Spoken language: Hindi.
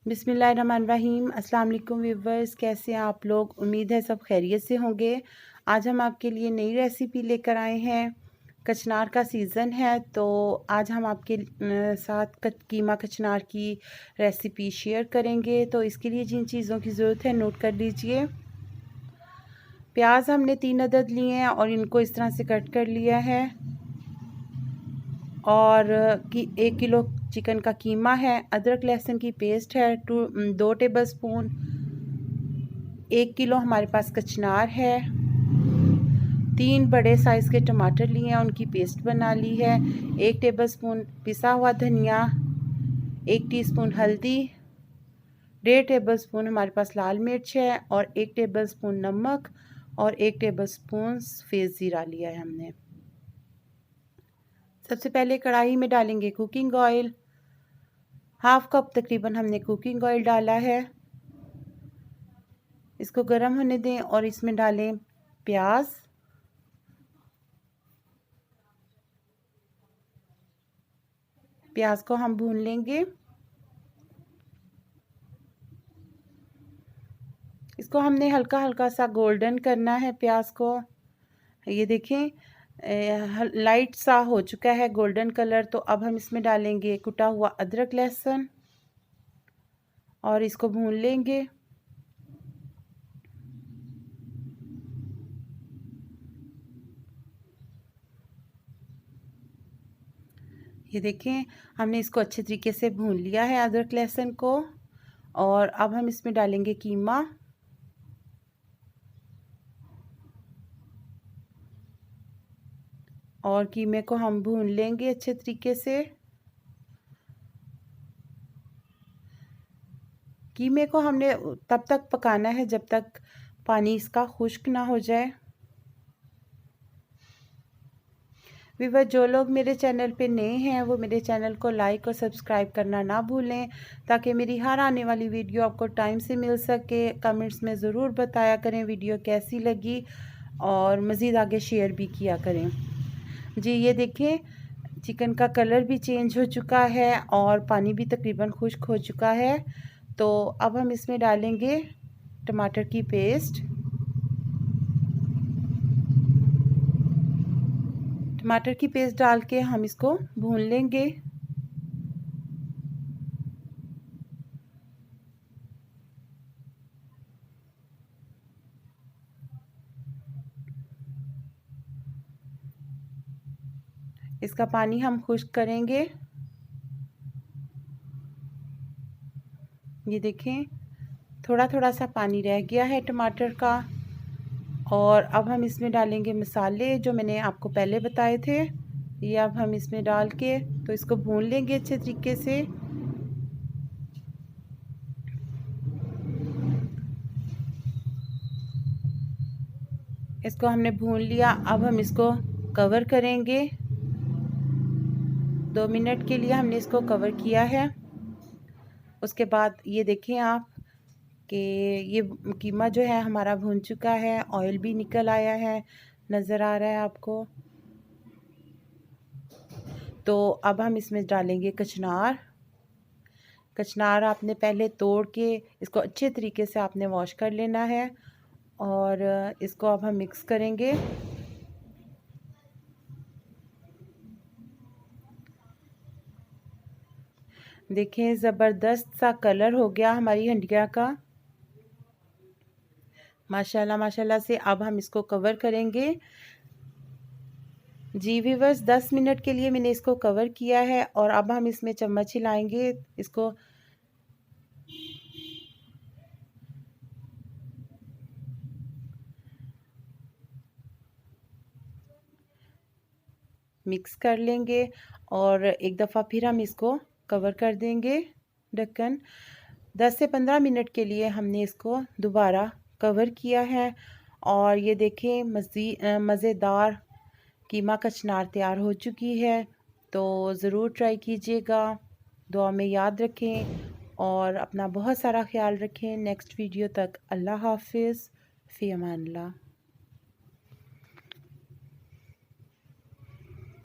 बिस्मिल्लाहिर्रहमानिर्रहीम। अस्सलाम वालेकुम व्यूवर्स, कैसे हैं आप लोग? उम्मीद है सब खैरियत से होंगे। आज हम आपके लिए नई रेसिपी लेकर आए हैं। कचनार का सीज़न है तो आज हम आपके साथ कीमा कचनार की रेसिपी शेयर करेंगे। तो इसके लिए जिन चीज़ों की ज़रूरत है नोट कर लीजिए। प्याज हमने 3 अदद लिए हैं और इनको इस तरह से कट कर लिया है। और 1 किलो चिकन का कीमा है। अदरक लहसुन की पेस्ट है 2 टेबलस्पून। 1 किलो हमारे पास कचनार है। 3 बड़े साइज़ के टमाटर लिए हैं, उनकी पेस्ट बना ली है। 1 टेबलस्पून पिसा हुआ धनिया, 1 टीस्पून हल्दी, 1.5 टेबलस्पून हमारे पास लाल मिर्च है और 1 टेबलस्पून नमक और 1 टेबलस्पून सफ़ेद ज़ीरा लिया है हमने। सबसे पहले कढ़ाई में डालेंगे कुकिंग ऑयल। हाफ कप तकरीबन हमने कुकिंग ऑयल डाला है। इसको गर्म होने दें और इसमें डालें प्याज। प्याज को हम भून लेंगे। इसको हमने हल्का हल्का सा गोल्डन करना है प्याज को। ये देखें लाइट सा हो चुका है गोल्डन कलर। तो अब हम इसमें डालेंगे कुटा हुआ अदरक लहसुन और इसको भून लेंगे। ये देखें हमने इसको अच्छे तरीके से भून लिया है अदरक लहसुन को। और अब हम इसमें डालेंगे कीमा। और कीमे को हम भून लेंगे अच्छे तरीके से। कीमे को हमने तब तक पकाना है जब तक पानी इसका खुश्क ना हो जाए। व्यूअर, जो लोग मेरे चैनल पे नए हैं वो मेरे चैनल को लाइक और सब्सक्राइब करना ना भूलें ताकि मेरी हर आने वाली वीडियो आपको टाइम से मिल सके। कमेंट्स में ज़रूर बताया करें वीडियो कैसी लगी और मज़ीद आगे शेयर भी किया करें। जी ये देखें चिकन का कलर भी चेंज हो चुका है और पानी भी तकरीबन खुश्क हो चुका है। तो अब हम इसमें डालेंगे टमाटर की पेस्ट। टमाटर की पेस्ट डाल के हम इसको भून लेंगे। इसका पानी हम खुश्क करेंगे। ये देखें थोड़ा थोड़ा सा पानी रह गया है टमाटर का। और अब हम इसमें डालेंगे मसाले जो मैंने आपको पहले बताए थे। ये अब हम इसमें डाल के तो इसको भून लेंगे अच्छे तरीके से। इसको हमने भून लिया। अब हम इसको कवर करेंगे। 2 मिनट के लिए हमने इसको कवर किया है। उसके बाद ये देखें आप कि ये कीमा जो है हमारा भून चुका है, ऑयल भी निकल आया है, नज़र आ रहा है आपको। तो अब हम इसमें डालेंगे कचनार। कचनार आपने पहले तोड़ के इसको अच्छे तरीके से आपने वॉश कर लेना है। और इसको अब हम मिक्स करेंगे। देखें ज़बरदस्त सा कलर हो गया हमारी हंडिया का, माशाल्लाह माशाल्लाह से। अब हम इसको कवर करेंगे। जी व्यूअर्स, 10 मिनट के लिए मैंने इसको कवर किया है और अब हम इसमें चम्मच हिलाएंगे, इसको मिक्स कर लेंगे और एक दफ़ा फिर हम इसको कवर कर देंगे ढक्कन। 10 से 15 मिनट के लिए हमने इसको दोबारा कवर किया है। और ये देखें मज़ेदार कीमा कचनार तैयार हो चुकी है। तो ज़रूर ट्राई कीजिएगा। दुआ में याद रखें और अपना बहुत सारा ख्याल रखें। नेक्स्ट वीडियो तक अल्लाह हाफिज़, फ़ी अमान अल्लाह।